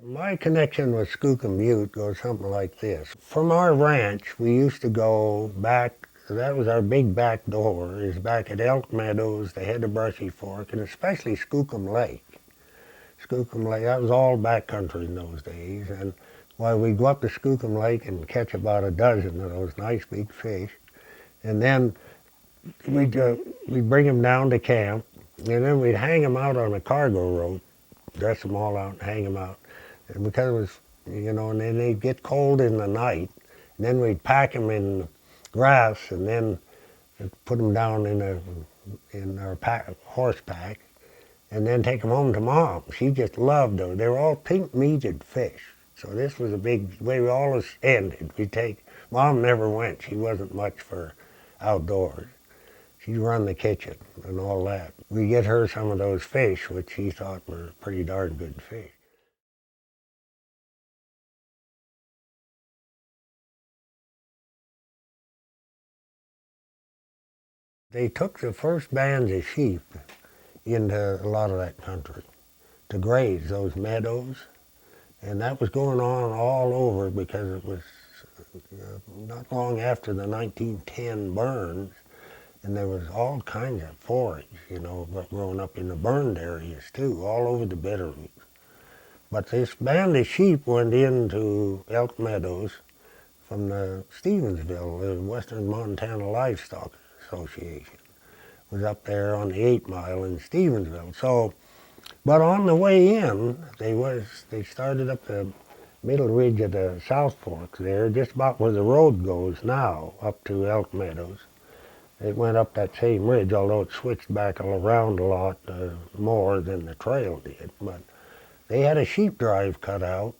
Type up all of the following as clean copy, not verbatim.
My connection with Skookum Butte goes something like this. From our ranch, we used to go back, that was our big back door, is back at Elk Meadows, the head of Brushy Fork, and especially Skookum Lake. Skookum Lake, that was all backcountry in those days. And while we'd go up to Skookum Lake and catch about a dozen of those nice big fish, and then we'd bring them down to camp, and then we'd hang them out on a cargo rope, dress them all out and hang them out. And because it was, and then they'd get cold in the night, and then we'd pack them in grass and then put them down in our horse pack, and then take them home to Mom. She just loved them. They were all pink-meated fish. So this was a big way we always ended. Mom never went. She wasn't much for outdoors. She'd run the kitchen and all that. We get her some of those fish, which she thought were pretty darn good fish. They took the first bands of sheep into a lot of that country to graze those meadows, and that was going on all over because it was not long after the 1910 burns, and there was all kinds of forage, growing up in the burned areas too, all over the Bitterroot. But this band of sheep went into Elk Meadows from the Stevensville, the Western Montana Livestock Association. Was up there on the 8 Mile in Stevensville. So, but on the way in, they started up the middle ridge of the South Fork there, just about where the road goes now, up to Elk Meadows. It went up that same ridge, although it switched back around a lot more than the trail did. But they had a sheep drive cut out,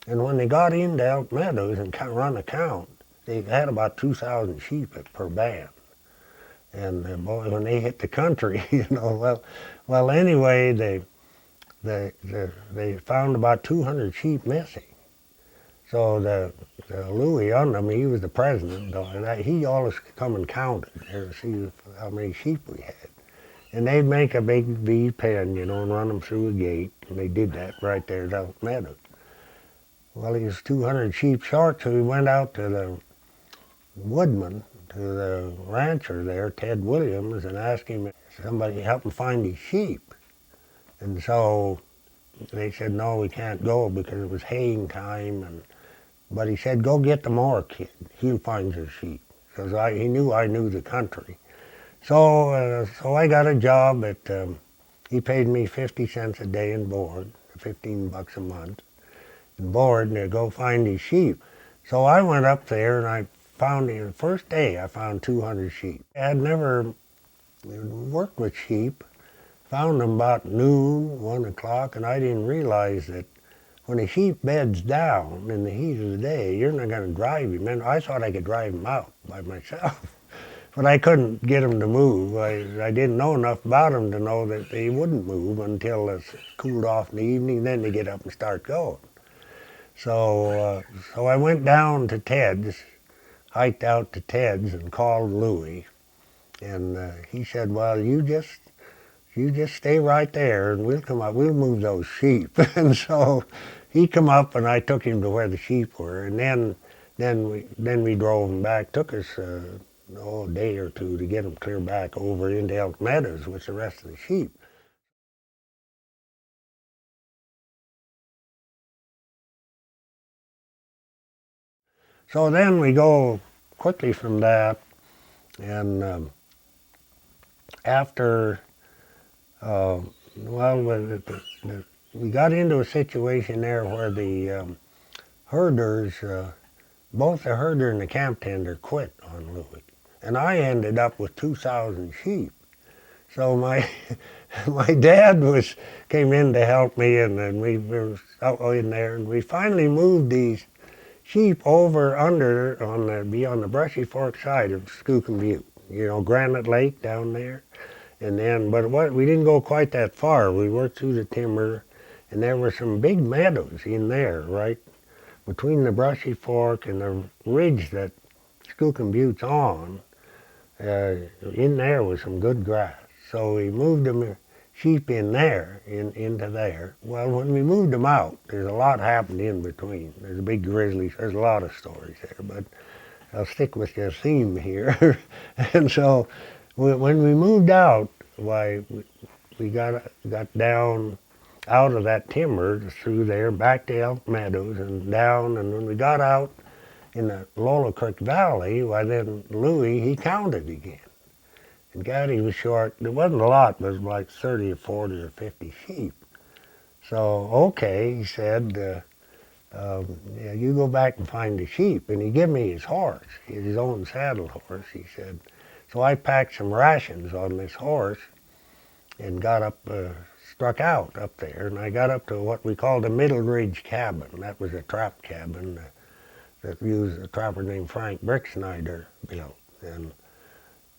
and when they got into Elk Meadows and run a count, they had about 2,000 sheep per band. And boy, when they hit the country, well, anyway, they found about 200 sheep missing. So the Louis under me, he was the president, and he always come and counted to see how many sheep we had. And they'd make a big V pen, and run them through a gate, and they did that right there at Elk Meadows. Well, he was 200 sheep short, so we went out to the woodman, to the rancher there, Ted Williams, and asked him if somebody help him find his sheep. And so they said, no, we can't go because it was haying time. But he said, go get the Moore kid. He'll find your sheep. Because he knew I knew the country. So I got a job he paid me 50 cents a day in board, 15 bucks a month in board, to go find his sheep. So I went up there and I found, the first day I found 200 sheep. I had never worked with sheep, found them about noon, 1 o'clock, and I didn't realize that when a sheep beds down in the heat of the day, you're not going to drive him in. I thought I could drive him out by myself, but I couldn't get him to move. I didn't know enough about them to know that they wouldn't move until it cooled off in the evening, then they get up and start going. So I went down to Ted's, hiked out to Ted's and called Louis, and he said, well, you just stay right there and we'll come up, we'll move those sheep. And so he come up and I took him to where the sheep were, and then we drove him back. Took us a day or two to get him clear back over into Elk Meadows with the rest of the sheep. So then we go quickly from that, and after, we got into a situation there where the herders, both the herder and the camp tender quit on Louis. And I ended up with 2,000 sheep. So my dad came in to help me, and then we were out in there, and we finally moved these sheep over beyond the Brushy Fork side of Skookum Butte, Granite Lake down there. And then, we didn't go quite that far. We worked through the timber, and there were some big meadows in there, right between the Brushy Fork and the ridge that Skookum Butte's on. In there was some good grass. So we moved them sheep in there, into there. Well, when we moved them out, there's a lot happened in between. There's a big grizzly, there's a lot of stories there, but I'll stick with your theme here. And so when we moved out, why, we got down out of that timber through there, back to Elk Meadows and down, and when we got out in the Lolo Creek Valley, why then Louis, he counted again. And God, he was short. There wasn't a lot, but it was like 30 or 40 or 50 sheep. So, okay, he said, yeah, you go back and find the sheep. And he gave me his horse, his own saddle horse, he said. So I packed some rations on this horse and got up, struck out up there. And I got up to what we called the Middle Ridge Cabin. That was a trap cabin that used a trapper named Frank Bricksnyder built.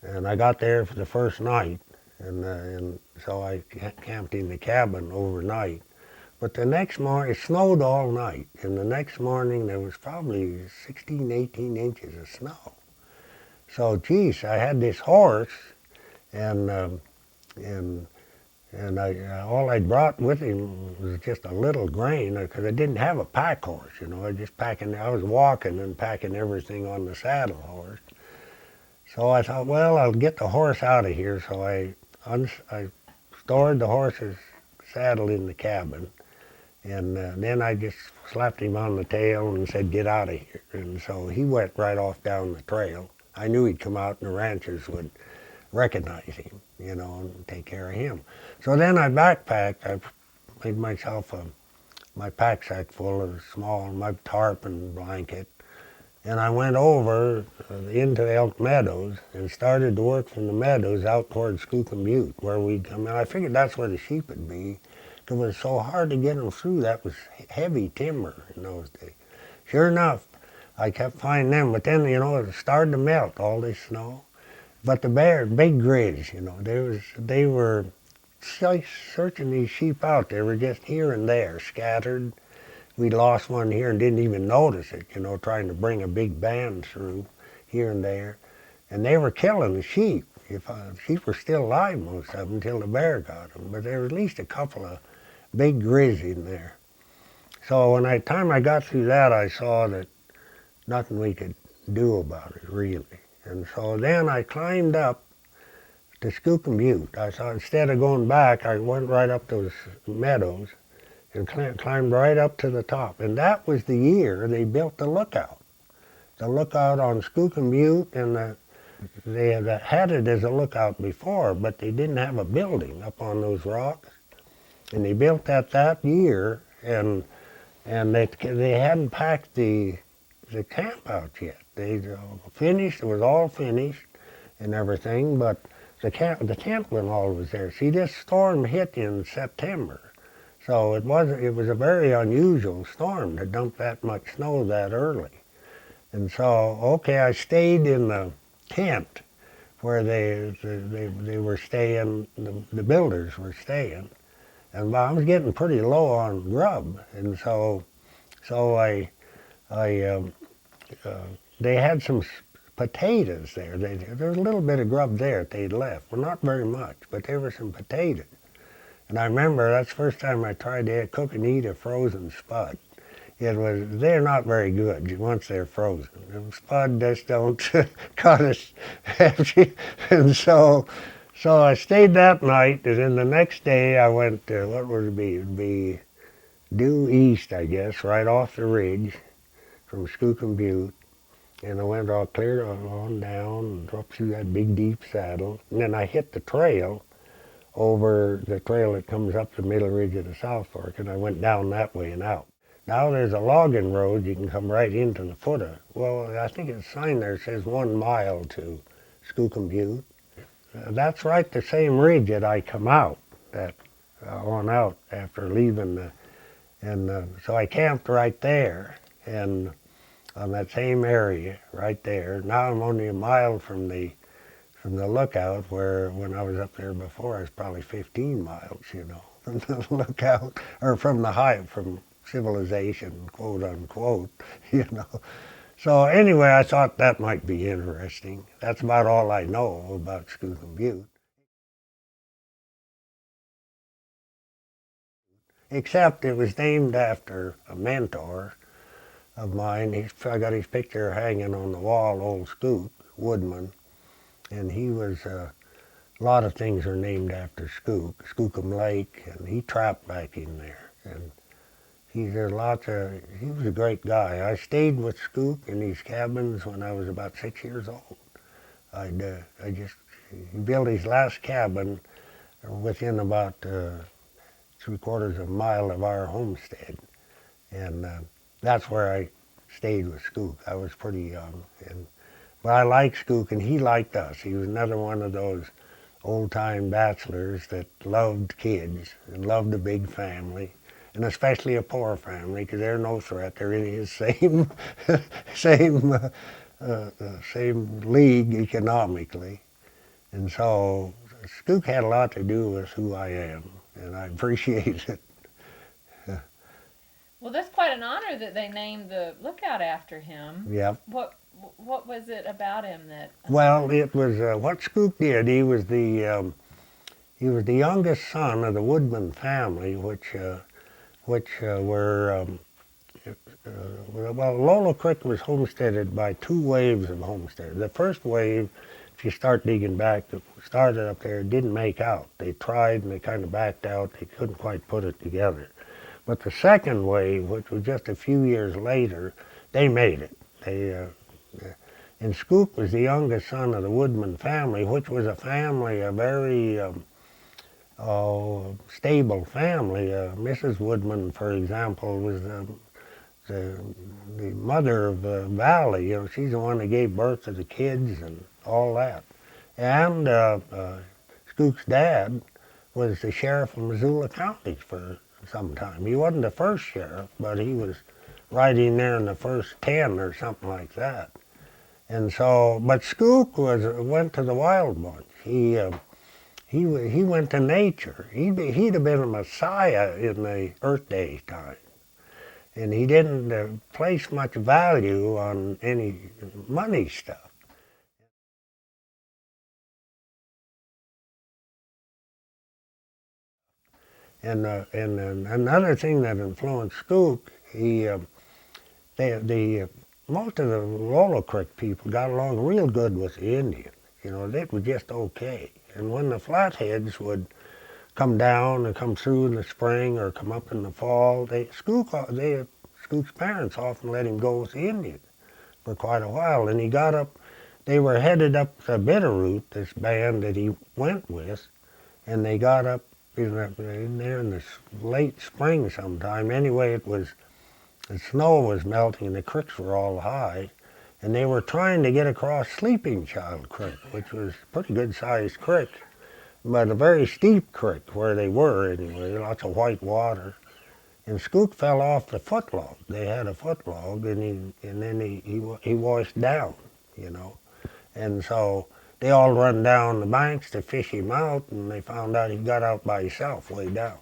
And I got there for the first night, and so I camped in the cabin overnight. But the next morning, it snowed all night, and the next morning there was probably 16, 18 inches of snow. So, geez, I had this horse, and all I brought with him was just a little grain, because I didn't have a pack horse, you know. I was walking and packing everything on the saddle horse. So I thought, well, I'll get the horse out of here. So I stored the horse's saddle in the cabin, and then I just slapped him on the tail and said, get out of here. And so he went right off down the trail. I knew he'd come out and the ranchers would recognize him, you know, and take care of him. So then I backpacked. I made myself my pack sack full of my tarp and blanket. And I went over into Elk Meadows and started to work from the meadows out towards Skookum Butte, where we'd come in. I figured that's where the sheep would be, because it was so hard to get them through. That was heavy timber in those days. Sure enough, I kept finding them, but then, you know, it started to melt, all this snow. But the bears, big grizz, you know, they were searching these sheep out. They were just here and there, scattered. We lost one here and didn't even notice it, you know, trying to bring a big band through here and there. And they were killing the sheep. Sheep were still alive, most of them, until the bear got them. But there were at least a couple of big grizz in there. So when time I got through that, I saw that nothing we could do about it, really. And so then I climbed up to Skookum Butte. I thought instead of going back, I went right up those meadows and climbed right up to the top. And that was the year they built the lookout. The lookout on Skookum Butte, and they had it as a lookout before, but they didn't have a building up on those rocks. And they built that year, and they hadn't packed the camp out yet. They finished, it was all finished and everything, but the tent wasn't always there. See, this storm hit in September. So it was a very unusual storm to dump that much snow that early. And so, okay, I stayed in the tent where they were staying, the builders were staying. And I was getting pretty low on grub. And so they had some potatoes there. There was a little bit of grub there that they'd left. Well, not very much, but there were some potatoes. And I remember that's the first time I tried to cook and eat a frozen spud. They're not very good once they're frozen. The spud just don't cut us. And so I stayed that night, and then the next day I went to, what would it be? It would be due east, I guess, right off the ridge from Skookum Butte. And I went all clear on down and up through that big deep saddle. And then I hit the trail over the trail that comes up the middle ridge of the South Fork, and I went down that way and out. Now there's a logging road, you can come right into the foot of. Well, I think a sign there says 1 mile to Skookum Butte. That's right the same ridge that I come out, on out after leaving so I camped right there, and on that same area right there. Now I'm only a mile from the lookout, where when I was up there before, I was probably 15 miles, you know, from the lookout, or from civilization, quote unquote, you know. So anyway, I thought that might be interesting. That's about all I know about Skookum Butte. except it was named after a mentor of mine. I got his picture hanging on the wall, old Skook, Woodman, and he was, a lot of things are named after Skook, Skookum Lake, and he trapped back in there. And he was a great guy. I stayed with Skook in these cabins when I was about 6 years old. He built his last cabin within about 3/4 of a mile of our homestead. And that's where I stayed with Skook. I was pretty young. But I liked Skook, and he liked us. He was another one of those old-time bachelors that loved kids and loved a big family, and especially a poor family, because they're no threat. They're in his same, same, same league economically. And so Skook had a lot to do with who I am, and I appreciate it. Well, that's quite an honor that they named the lookout after him. Yep. What was it about him that? Well, it was what Skook did. He was the youngest son of the Woodman family, which were well, Lolo Creek was homesteaded by 2 waves of homesteaders. The first wave, if you start digging back, that started up there, didn't make out. They tried and they kind of backed out. They couldn't quite put it together. But the second wave, which was just a few years later, they made it. And Skook was the youngest son of the Woodman family, which was a family, a very stable family. Mrs. Woodman, for example, was the mother of the valley. You know, she's the one that gave birth to the kids and all that. And Skook's dad was the sheriff of Missoula County for some time. He wasn't the first sheriff, but he was right in there in the first 10 or something like that. And so, but Skook went to the wild bunch. He went to nature. He'd have been a messiah in the Earth Day time. And he didn't place much value on any money stuff. And another thing that influenced Skook, most of the Lolo Creek people got along real good with the Indians. You know, they were just okay. And when the Flatheads would come down and come through in the spring or come up in the fall, Skook's parents often let him go with the Indians for quite a while. And he got up, they were headed up the Bitterroot, this band that he went with, and they got up in there in the late spring sometime. Anyway, the snow was melting and the creeks were all high, and they were trying to get across Sleeping Child Creek, which was a pretty good sized creek, but a very steep creek where they were anyway, lots of white water. And Skook fell off the footlog. They had a footlog, and then he washed down, you know. And so they all run down the banks to fish him out, and they found out he got out by himself way down.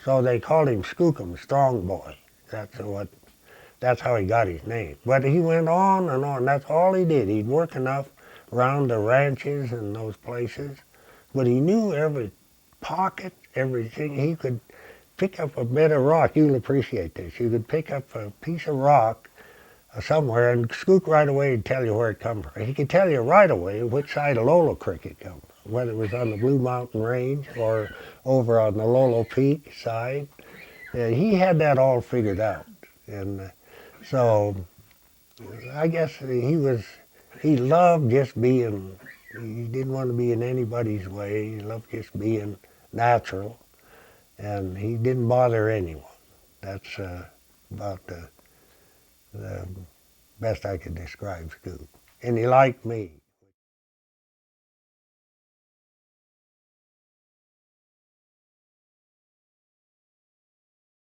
So they called him Skookum, Strong Boy. That's how he got his name. But he went on and on. That's all he did. He'd work enough around the ranches and those places, but he knew every pocket, everything. He could pick up a bit of rock. You'll appreciate this. You could pick up a piece of rock somewhere, and Skook right away would tell you where it come from. He could tell you right away which side of Lolo Creek it come from, whether it was on the Blue Mountain Range or over on the Lolo Peak side. He had that all figured out. And so I guess he loved just being, he didn't want to be in anybody's way. He loved just being natural, and he didn't bother anyone. That's about the best I could describe Skook. And he liked me.